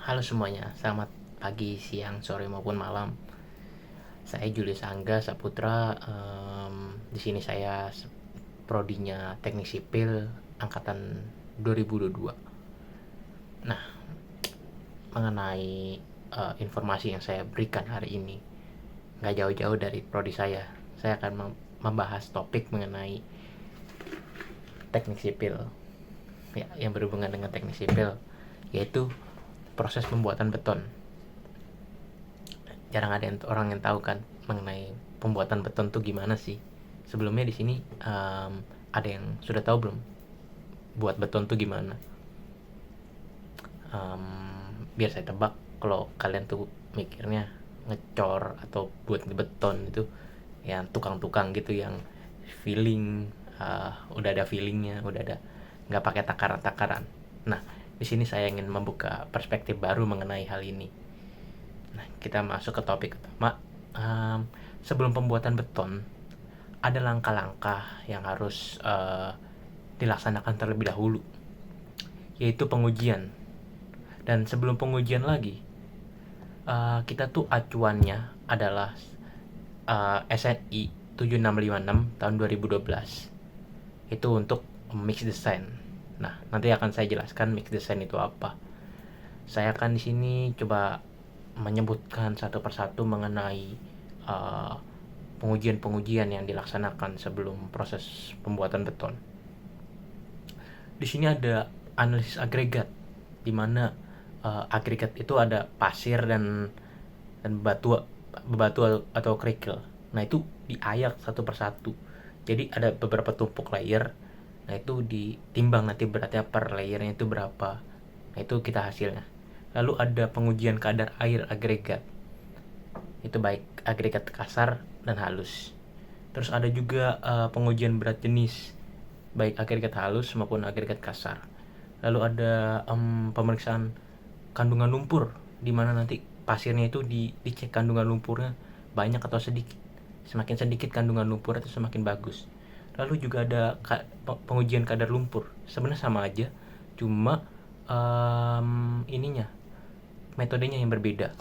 Halo semuanya, selamat pagi, siang, sore maupun malam. Saya Julius Angga Saputra. Di sini saya prodinya Teknik Sipil angkatan 2022. Nah, mengenai informasi yang saya berikan hari ini, nggak jauh-jauh dari prodi saya. Saya akan membahas topik mengenai teknik sipil, ya, yang berhubungan dengan teknik sipil, yaitu proses pembuatan beton. Jarang ada orang yang tahu kan mengenai pembuatan beton tuh gimana sih. Sebelumnya di sini ada yang sudah tahu belum buat beton tuh gimana? Biar saya tebak, kalau kalian tuh mikirnya ngecor atau buat beton itu yang tukang-tukang gitu, yang feeling, udah ada feelingnya, udah ada, nggak pakai takaran-takaran. Nah, di sini saya ingin membuka perspektif baru mengenai hal ini. Nah, kita masuk ke topik utama. Sebelum pembuatan beton, ada langkah-langkah yang harus dilaksanakan terlebih dahulu, yaitu pengujian. Dan sebelum pengujian lagi, kita tuh acuannya adalah SNI 7656 tahun 2012. Itu untuk mix design. Nah, nanti akan saya jelaskan mix design itu apa. Saya akan di sini coba menyebutkan satu persatu mengenai pengujian-pengujian yang dilaksanakan sebelum proses pembuatan beton. Di sini ada analisis agregat, di mana agregat itu ada pasir dan batu atau kerikil. Nah, itu diayak satu persatu. Jadi ada beberapa tumpuk layer. Nah, itu ditimbang nanti beratnya per layernya itu berapa. Nah, itu kita hasilnya. Lalu ada pengujian kadar air agregat. Itu baik agregat kasar dan halus. Terus ada juga pengujian berat jenis, baik agregat halus maupun agregat kasar. Lalu ada pemeriksaan kandungan lumpur, di mana nanti pasirnya itu dicek kandungan lumpurnya banyak atau sedikit. Semakin sedikit kandungan lumpur itu semakin bagus. Lalu juga ada pengujian kadar lumpur. Sebenarnya sama aja, cuma ininya, metodenya yang berbeda.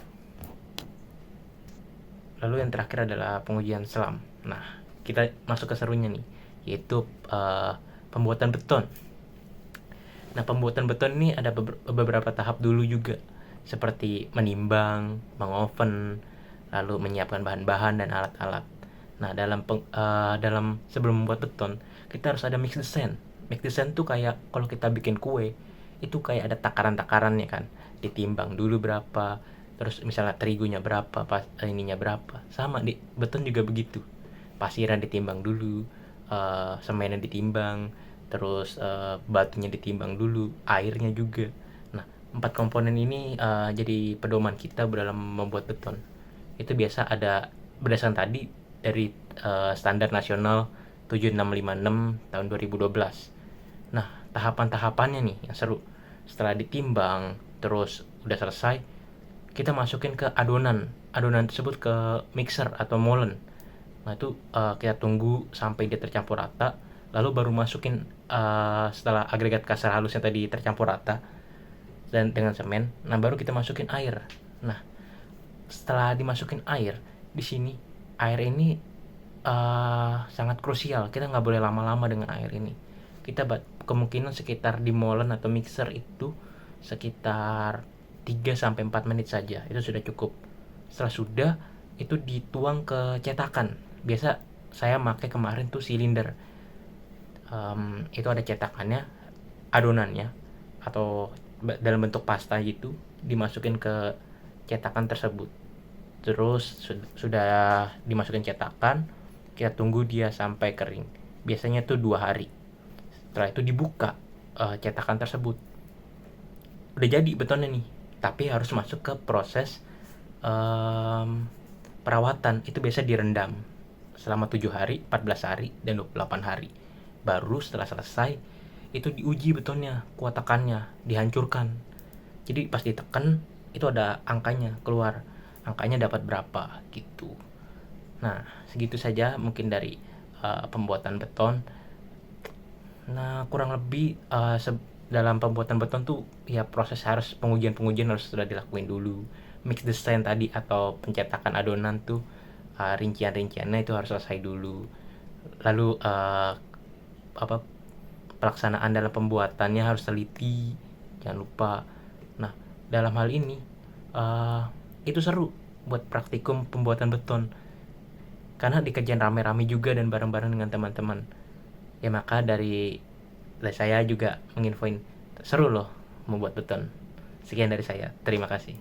Lalu yang terakhir adalah pengujian selam. Nah, kita masuk ke serunya nih, yaitu pembuatan beton. Nah, pembuatan beton ini ada beberapa tahap dulu juga, seperti menimbang, mengoven, lalu menyiapkan bahan-bahan dan alat-alat. Nah, dalam sebelum membuat beton, kita harus ada mix design. Mix design tuh kayak kalau kita bikin kue, itu kayak ada takaran-takarannya kan. Ditimbang dulu berapa, terus misalnya terigunya berapa, ininya berapa. Sama di beton juga begitu. Pasirnya ditimbang dulu, semennya ditimbang, terus batunya ditimbang dulu, airnya juga. Nah, 4 komponen ini jadi pedoman kita dalam membuat beton. Itu biasa ada berdasarkan tadi dari standar nasional 7656 tahun 2012. Nah, tahapan-tahapannya nih yang seru. Setelah ditimbang, terus udah selesai, kita masukin ke adonan. Adonan tersebut ke mixer atau molen. Nah, itu kita tunggu sampai dia tercampur rata, lalu baru masukin setelah agregat kasar halusnya tadi tercampur rata dan dengan semen, nah baru kita masukin air. Nah, setelah dimasukin air, di sini air ini sangat krusial. Kita nggak boleh lama-lama dengan air ini. Kita kemungkinan sekitar di molen atau mixer itu sekitar 3-4 menit saja. Itu sudah cukup. Setelah sudah, itu dituang ke cetakan. Biasa saya pakai kemarin tuh silinder. Itu ada cetakannya, adonannya, atau dalam bentuk pasta gitu, dimasukin ke cetakan tersebut. Terus sudah dimasukin cetakan, kita tunggu dia sampai kering. Biasanya tuh 2 hari. Setelah itu dibuka cetakan tersebut. Udah jadi betonnya nih, tapi harus masuk ke proses perawatan. Itu biasa direndam selama 7 hari, 14 hari, dan 28 hari. Baru setelah selesai, itu diuji betonnya, kuat tekannya, dihancurkan. Jadi pas ditekan, itu ada angkanya keluar. Angkanya dapat berapa gitu. Nah, segitu saja mungkin dari pembuatan beton. Nah, kurang lebih dalam pembuatan beton tuh ya proses pengujian harus sudah dilakuin dulu. Mix design tadi atau pencetakan adonan tuh rincian-rinciannya itu harus selesai dulu. Lalu apa pelaksanaan dalam pembuatannya harus teliti, jangan lupa. Nah, dalam hal ini itu seru buat praktikum pembuatan beton karena dikerjain rame-rame juga dan bareng-bareng dengan teman-teman. Ya maka dari saya juga menginfoin seru loh membuat beton. Sekian dari saya. Terima kasih.